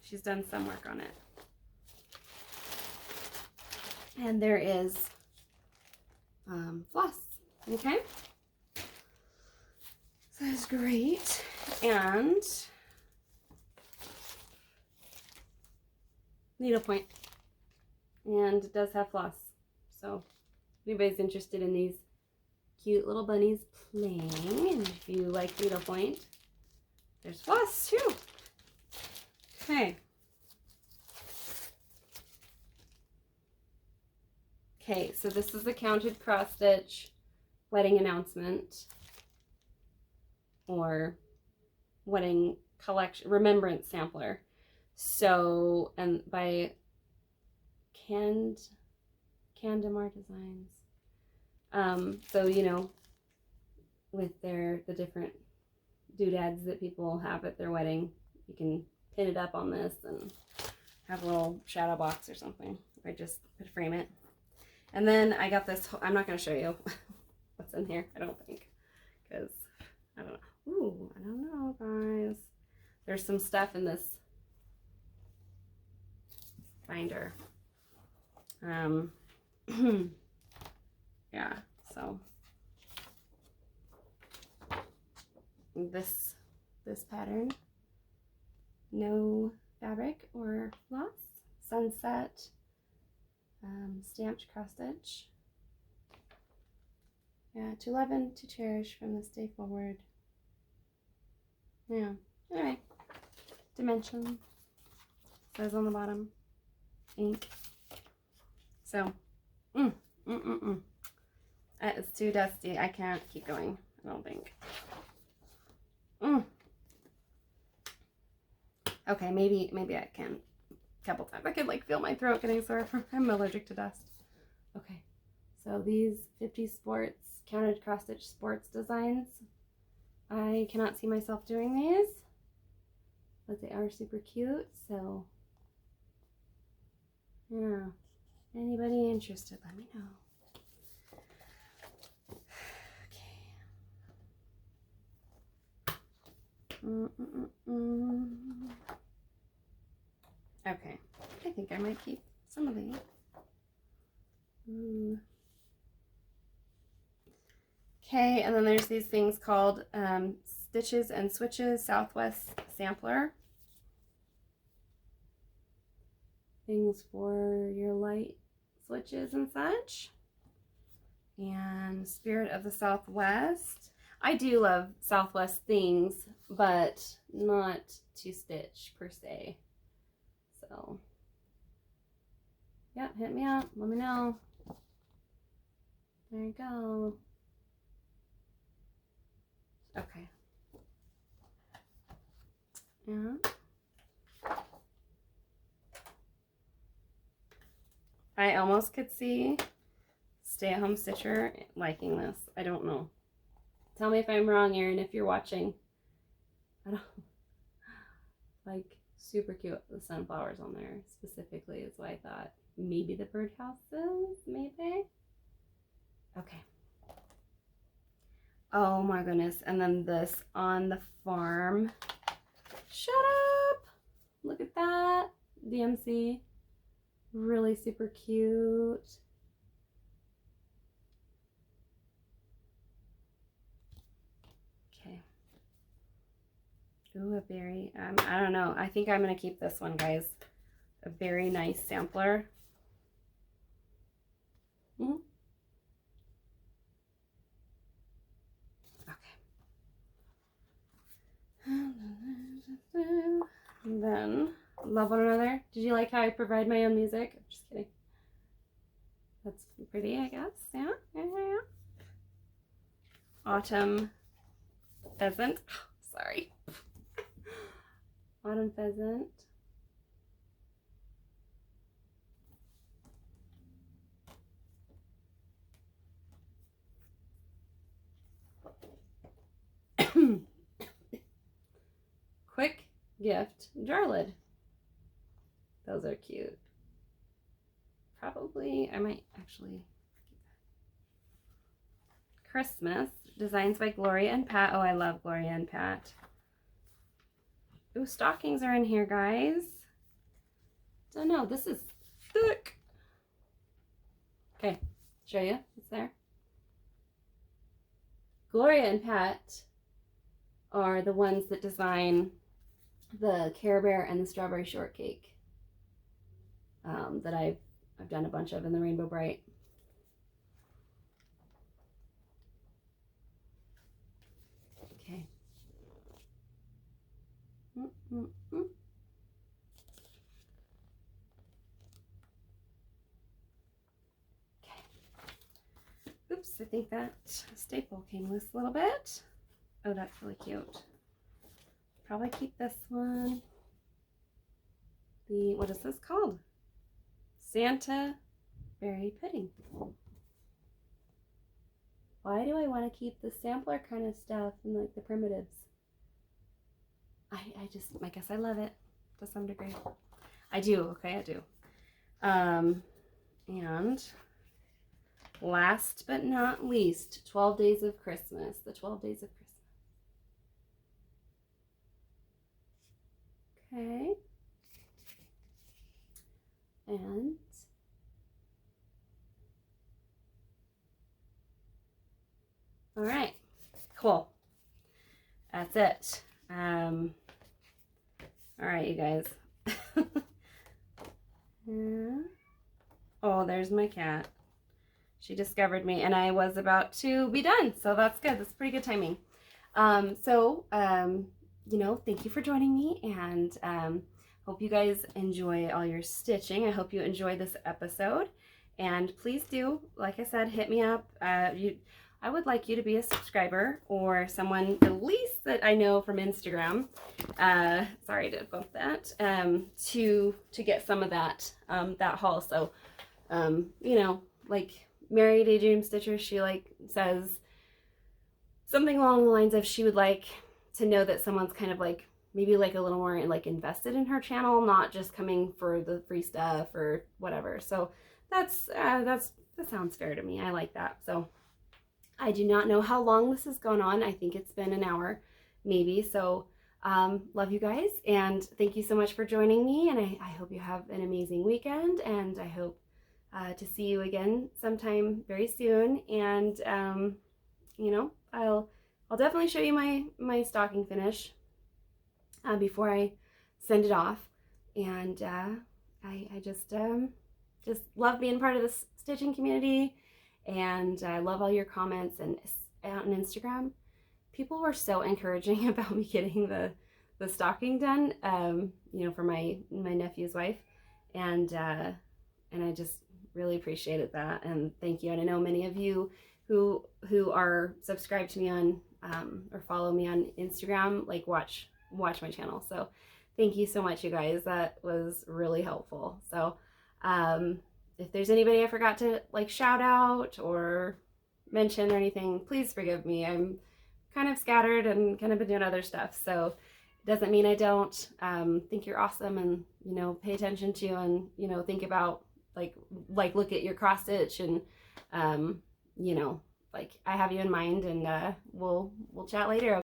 [SPEAKER 1] She's done some work on it. And there is floss, okay? So that's great. And needlepoint. And it does have floss. So if anybody's interested in these cute little bunnies playing, and if you like needlepoint, there's floss too. Okay. Okay, so this is the counted cross stitch wedding announcement, or wedding collection remembrance sampler. So, and by Candamar Designs. So, you know, with the different doodads that people have at their wedding, you can pin it up on this and have a little shadow box or something, or just frame it. And then I got this, I'm not going to show you what's in here, I don't think, because I don't know. Ooh, I don't know, guys. There's some stuff in this binder. Yeah, so this pattern, no fabric or floss, sunset, stamped cross stitch. Yeah, to love and to cherish from this day forward. Yeah, anyway, dimension says on the bottom, ink. So, it's too dusty. I can't keep going, I don't think. Okay, maybe I can a couple times. I could like feel my throat getting sore from, I'm allergic to dust. Okay, so these 50 sports, counted cross stitch sports designs. I cannot see myself doing these, but they are super cute, so yeah. Anybody interested, let me know. Okay, I think I might keep some of these. Okay, and then there's these things called Stitches and Switches Southwest Sampler. Things for your light switches and such. And Spirit of the Southwest. I do love Southwest things, but not to stitch per se. So, yeah, hit me up. Let me know. There you go. Okay. Yeah. I almost could see stay-at-home stitcher liking this. I don't know. Tell me if I'm wrong, Erin, if you're watching. I don't like, super cute. The sunflowers on there specifically is why I thought maybe the birdhouses, maybe. Okay. Oh my goodness. And then this on the farm. Shut up. Look at that. DMC. Really super cute. Okay. Ooh, a berry. I don't know. I think I'm going to keep this one, guys. A very nice sampler. Mm-hmm. And then, love one another. Did you like how I provide my own music? I'm just kidding. That's pretty, I guess. Yeah, yeah, yeah. Autumn pheasant. Sorry. Autumn pheasant. Quick gift jar lid. Those are cute. Probably, I might actually. Christmas, designs by Gloria and Pat. Oh, I love Gloria and Pat. Ooh, stockings are in here, guys. Don't know, this is thick. Okay, show you, it's there. Gloria and Pat are the ones that design the Care Bear and the Strawberry Shortcake that I've done a bunch of in the Rainbow Bright. Okay. Oops, I think that staple came loose a little bit. Oh, that's really cute. Probably keep this one. What is this called? Santa Berry Pudding. Why do I want to keep the sampler kind of stuff and like the primitives? I guess I love it to some degree. I do, okay, I do. And last but not least, 12 Days of Christmas. The 12 Days of Christmas. Okay. And all right, cool. That's it. All right, you guys. Yeah. Oh, there's my cat. She discovered me and I was about to be done. So that's good. That's pretty good timing. You know, thank you for joining me, and hope you guys enjoy all your stitching. I hope you enjoy this episode, and please do, like I said, hit me up. I would like you to be a subscriber or someone at least that I know from Instagram. Sorry to bump that. To get some of that haul. So, you know, like Mary Daydream Stitcher, she like says something along the lines of she would like to know that someone's kind of like maybe like a little more like invested in her channel, not just coming for the free stuff or whatever. So that sounds fair to me. I like that. So I do not know how long this has gone on. I think it's been an hour maybe. So love you guys, and thank you so much for joining me, and I hope you have an amazing weekend, and I hope to see you again sometime very soon. And you know, I'll definitely show you my stocking finish before I send it off. And I just love being part of this stitching community, and I love all your comments. And on Instagram, people were so encouraging about me getting the stocking done, you know, for my nephew's wife, and I just really appreciated that, and thank you. And I know many of you who are subscribed to me on or follow me on Instagram, like watch my channel. So thank you so much, you guys. That was really helpful. So if there's anybody I forgot to like shout out or mention or anything, please forgive me. I'm kind of scattered and kind of been doing other stuff, so it doesn't mean I don't think you're awesome, and you know, pay attention to you, and you know, think about like look at your cross stitch, and you know, like I have you in mind, and we'll chat later.